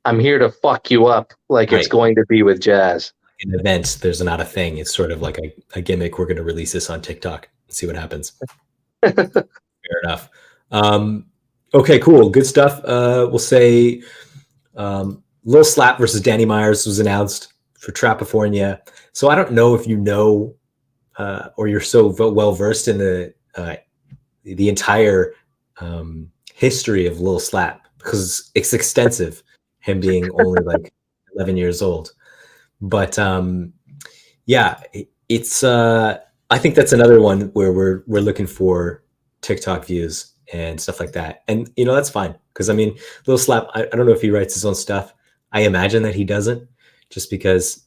I'm here to fuck you up, like it's going to be with Jazz. In events, there's not a thing. It's sort of like a gimmick. We're going to release this on TikTok and see what happens. Fair enough. Okay, cool, good stuff. We'll say Lil Slap versus Danny Myers was announced for Trapifornia. So I don't know if you know. Or you're so well versed in the entire history of Lil Slap, because it's extensive, him being only like 11 years old. But yeah, it's I think that's another one where we're looking for TikTok views and stuff like that, and that's fine, because I mean, Lil Slap, I don't know if he writes his own stuff. I imagine that he doesn't, just because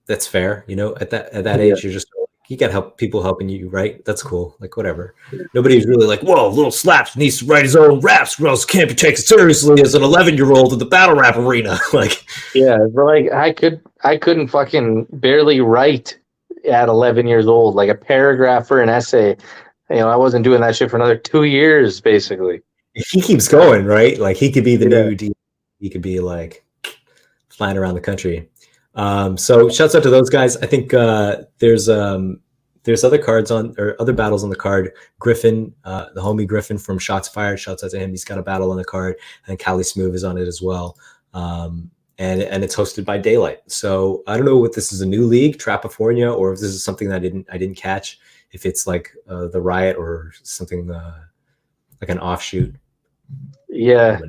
that's fair. At that age, you're just you got help people helping you, right? That's cool. Like whatever. Nobody's really like, whoa, little Slaps needs to write his own raps, or else can't be taken seriously as an 11-year-old in the battle rap arena. Like, Yeah, but like I couldn't fucking barely write at 11 years old, like a paragraph for an essay. I wasn't doing that shit for another 2 years, basically. if he keeps going, right? Like he could be the Yeah. new D. He could be like flying around the country. So shouts out to those guys. I think there's other cards on or other battles on the card. Griffin, the homie Griffin from Shots Fired. Shouts out to him. He's got a battle on the card, and Cali Smooth is on it as well. And it's hosted by Daylight. So I don't know if this is a new league, Trapifornia, or if this is something that I didn't catch. If it's like the Riot or something like an offshoot. Yeah.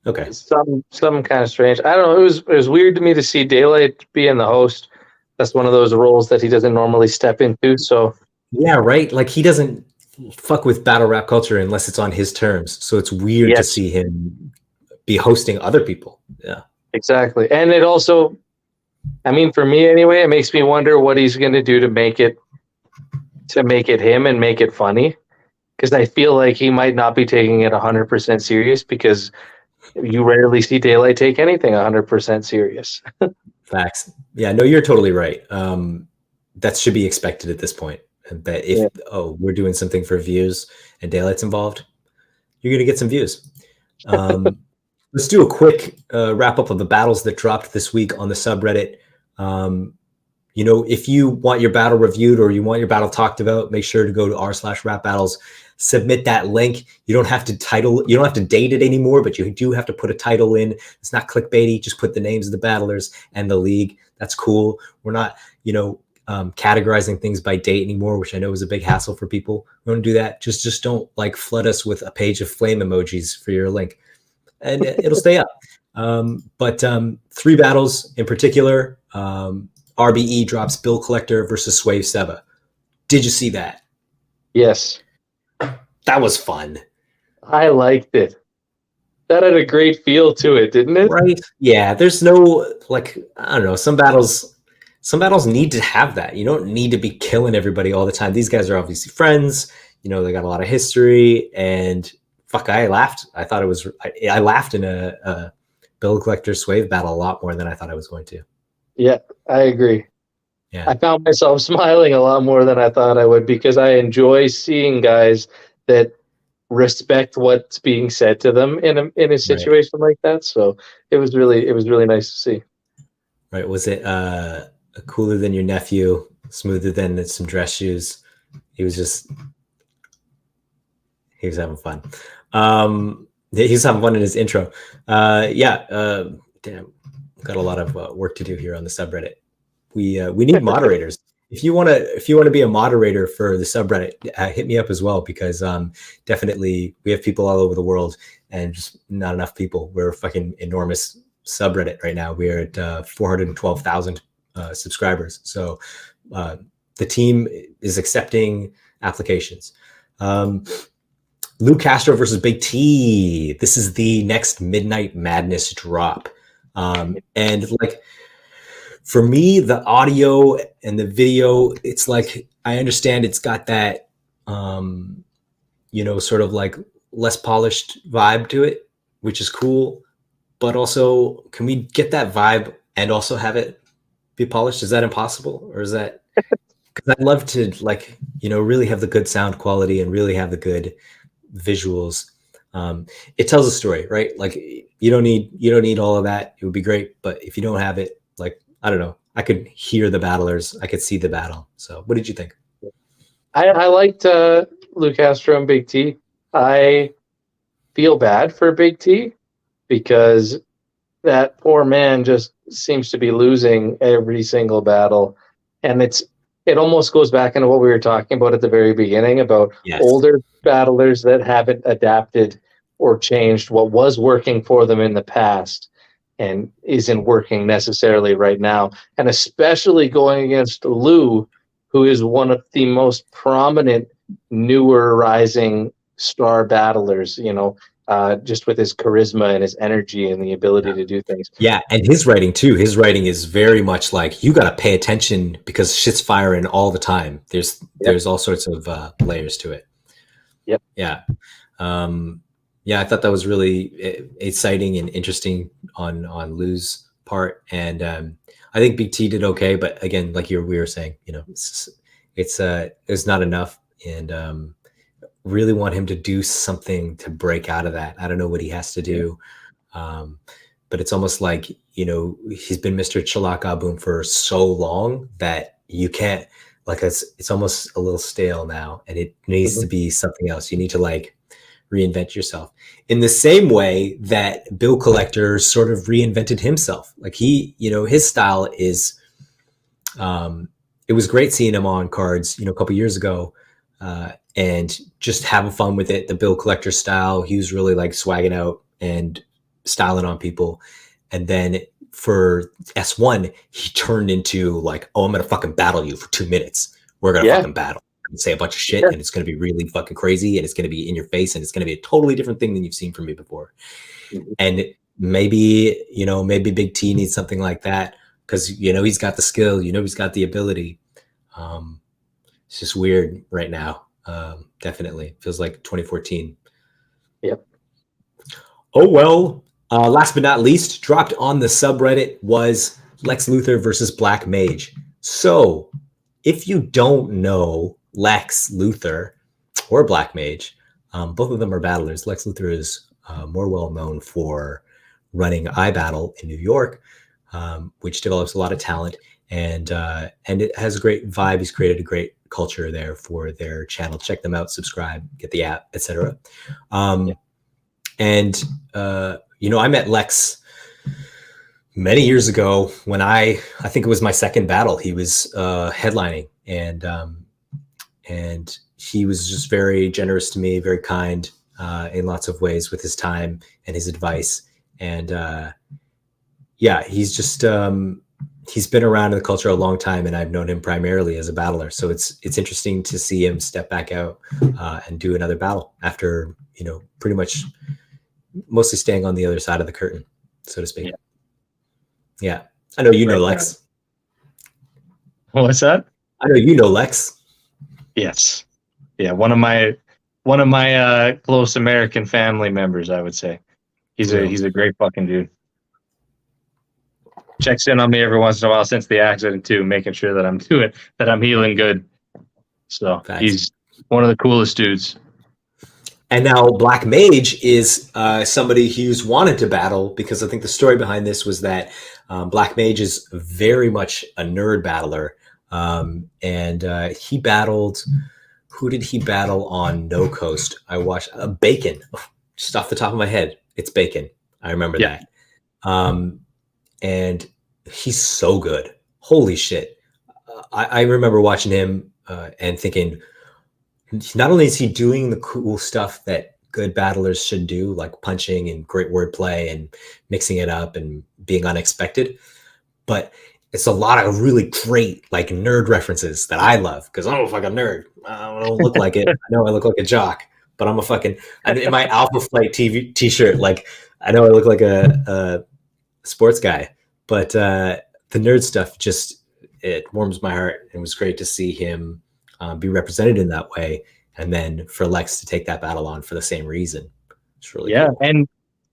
Okay. Some kind of strange. I don't know. It was weird to me to see Daylight being the host. That's one of those roles that he doesn't normally step into. So yeah, right. Like he doesn't fuck with battle rap culture unless it's on his terms. So it's weird to see him be hosting other people. Yeah, exactly. And it also, I mean, for me anyway, it makes me wonder what he's going to do to make it him and make it funny. Because I feel like he might not be taking it 100% serious, because you rarely see Daylight take anything 100% serious. facts. Yeah, no, you're totally right. That should be expected at this point. That if we're doing something for views and Daylight's involved, you're gonna get some views. Let's do a quick wrap up of the battles that dropped this week on the subreddit. If you want your battle reviewed or you want your battle talked about, make sure to go to r/rap battles. Submit that link. You don't have to date it anymore, but you do have to put a title in. It's not clickbaity. Just put the names of the battlers and the league. That's cool. We're not, categorizing things by date anymore, which I know is a big hassle for people. We don't do that. Just don't like flood us with a page of flame emojis for your link, and it'll stay up. But 3 battles in particular. RBE drops Bill Collector versus Swave Seba. Did you see that? Yes. That was fun. I liked it. That had a great feel to it, didn't it? Right. Yeah. There's no, I don't know, some battles need to have that. You don't need to be killing everybody all the time. These guys are obviously friends. They got a lot of history, and fuck, I laughed. I thought it was, I laughed in a Bill Collector Swave battle a lot more than I thought I was going to. Yeah, I agree. Yeah. I found myself smiling a lot more than I thought I would, because I enjoy seeing guys that respect what's being said to them in a situation like that. So it was really nice to see. Right. Was it cooler than your nephew, smoother than some dress shoes? He was having fun. He was having fun in his intro. Damn, got a lot of work to do here on the subreddit. We need moderators. If you want to be a moderator for the subreddit, hit me up as well, because definitely we have people all over the world and just not enough people. We're a fucking enormous subreddit right now. We're at 412,000 subscribers. So the team is accepting applications. Lou Castro versus Big T. This is the next Midnight Madness drop. And for me, the audio and the video, it's like, I understand it's got that, sort of like less polished vibe to it, which is cool. But also, can we get that vibe and also have it be polished? Is that impossible? Or is that, because I'd love to really have the good sound quality and really have the good visuals. It tells a story, right? Like you don't need all of that. It would be great, but if you don't have it, I don't know, I could hear the battlers, I could see the battle. So what did you think? I liked Lou Castro and Big T. I feel bad for Big T, because that poor man just seems to be losing every single battle, and it almost goes back into what we were talking about at the very beginning about older battlers that haven't adapted or changed what was working for them in the past and isn't working necessarily right now. And especially going against Lou, who is one of the most prominent newer rising star battlers. just with his charisma and his energy and the ability to do things. Yeah, and his writing too. His writing is very much like you got to pay attention because shit's firing all the time. Yep. There's all sorts of layers to it. Yep. Yeah. Yeah, I thought that was really exciting and interesting on Lou's part, and I think Big T did okay. But again, like we were saying, you know, it's not enough, and really want him to do something to break out of that. I don't know what he has to do. But it's almost like, you know, he's been Mr. Chalaka Boom for so long that you can't, like, it's almost a little stale now, and it needs to be something else. You need to like reinvent yourself in the same way that Bill Collector sort of reinvented himself. Like he, you know, his style is, it was great seeing him on cards, you know, a couple years ago, and just having fun with it. The Bill Collector style, he was really like swagging out and styling on people. And then for S1, he turned into like, oh, I'm going to fucking battle you for 2 minutes. We're going to fucking battle and say a bunch of shit. And it's going to be really fucking crazy. And it's going to be in your face. And it's going to be a totally different thing than you've seen from me before. And maybe, you know, maybe Big T needs something like that because, you know, he's got the skill, you know, he's got the ability. It's just weird right now. Definitely feels like 2014. Yep. Oh, well, last but not least, dropped on the subreddit was Lex Luthor versus Black Mage. So if you don't know Lex Luthor or Black Mage, both of them are battlers. Lex Luthor is more well known for running iBattle in New York, which develops a lot of talent, and it has a great vibe. He's created a great culture there for their channel. Check them out, subscribe, get the app, etc. And you know, I met Lex many years ago when I think it was my second battle. He was headlining, and he was just very generous to me, very kind in lots of ways with his time and his advice. And yeah, he's just he's been around in the culture a long time, and I've known him primarily as a battler. So it's interesting to see him step back out and do another battle after, you know, pretty much mostly staying on the other side of the curtain, so to speak. Yeah. I know you know Lex. What's that? I know you know Lex. Yes. Yeah, one of my close American family members, I would say. He's a great fucking dude. Checks in on me every once in a while since the accident too, making sure that I'm healing good. So he's one of the coolest dudes. And now Black Mage is somebody who's wanted to battle, because I think the story behind this was that Black Mage is very much a nerd battler. And he battled, who did he battle on No Coast? I watched Bacon, just off the top of my head. It's Bacon. I remember that. And he's so good. Holy shit. I remember watching him and thinking, not only is he doing the cool stuff that good battlers should do, like punching and great wordplay and mixing it up and being unexpected, but it's a lot of really great like nerd references that I love, because I'm a fucking nerd. I don't look like it. I know I look like a jock, but I'm a fucking, in my Alpha Flight TV t-shirt, like I know I look like a sports guy, but the nerd stuff just, it warms my heart. It was great to see him be represented in that way, and then for Lex to take that battle on for the same reason. It's really cool.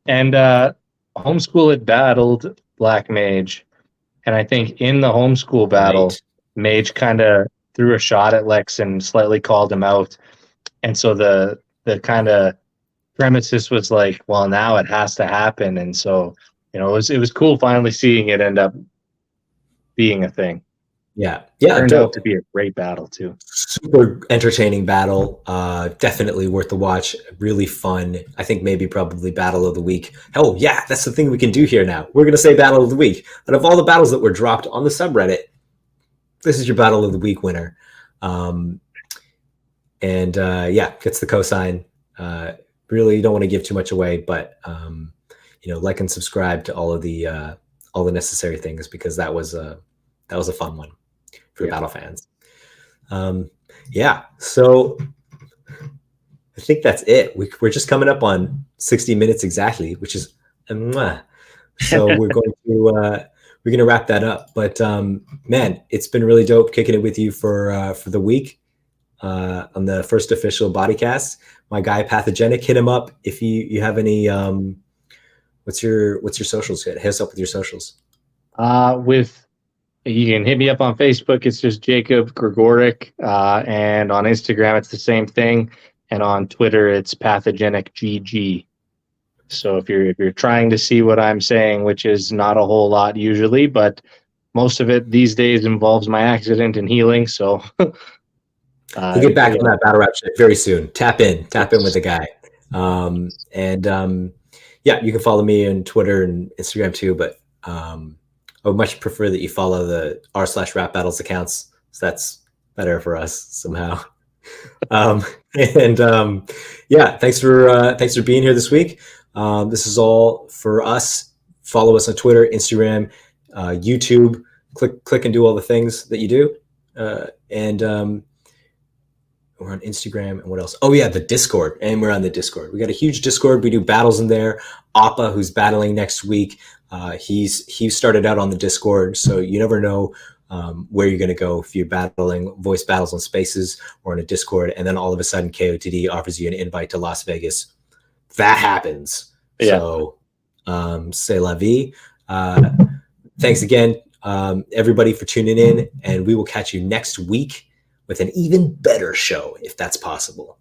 And Homeschool had battled Black Mage, and I think in the Homeschool battle, Mage kind of threw a shot at Lex and slightly called him out, and so the kind of premises was like, well, now it has to happen, and so, you know, it was cool finally seeing it end up being a thing. Yeah, turned out to be a great battle too. Super entertaining battle. Definitely worth the watch. Really fun. I think maybe probably battle of the week. Oh yeah, that's the thing we can do here now. We're gonna say battle of the week. Out of all the battles that were dropped on the subreddit, this is your battle of the week winner. Yeah, gets the cosign. Really don't want to give too much away, but you know, like and subscribe to all the necessary things, because that was a fun one for battle fans. Yeah, so I think that's it. We're just coming up on 60 minutes exactly, which is mwah. So we're going to wrap that up. But man, it's been really dope kicking it with you for the week on the first official bodycast. My guy Pathogenic, hit him up if you have any. What's your socials? Hit us up with your socials. With You can hit me up on Facebook. It's just Jacob Gregoric, and on Instagram it's the same thing, and on Twitter it's Pathogenic GG. So if you're trying to see what I'm saying, which is not a whole lot usually, but most of it these days involves my accident and healing. So He'll get back on that Battlerap shit very soon. Tap in with the guy. Yeah, you can follow me on Twitter and Instagram too, but I would much prefer that you follow the r/rap battles accounts. So that's better for us somehow. Yeah, thanks for being here this week. This is all for us. Follow us on Twitter, Instagram, YouTube. Click and do all the things that you do. We're on Instagram, and what else? Oh yeah, the Discord, and we're on the Discord. We got a huge Discord. We do battles in there. Appa, who's battling next week, he started out on the Discord, so you never know where you're going to go if you're battling voice battles on Spaces or on a Discord, and then all of a sudden KOTD offers you an invite to Las Vegas. That happens. Yeah. So c'est la vie. Thanks again, everybody, for tuning in, and we will catch you next week with an even better show, if that's possible.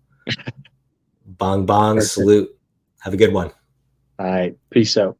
Bong bong, salute. Have a good one. All right. Peace out.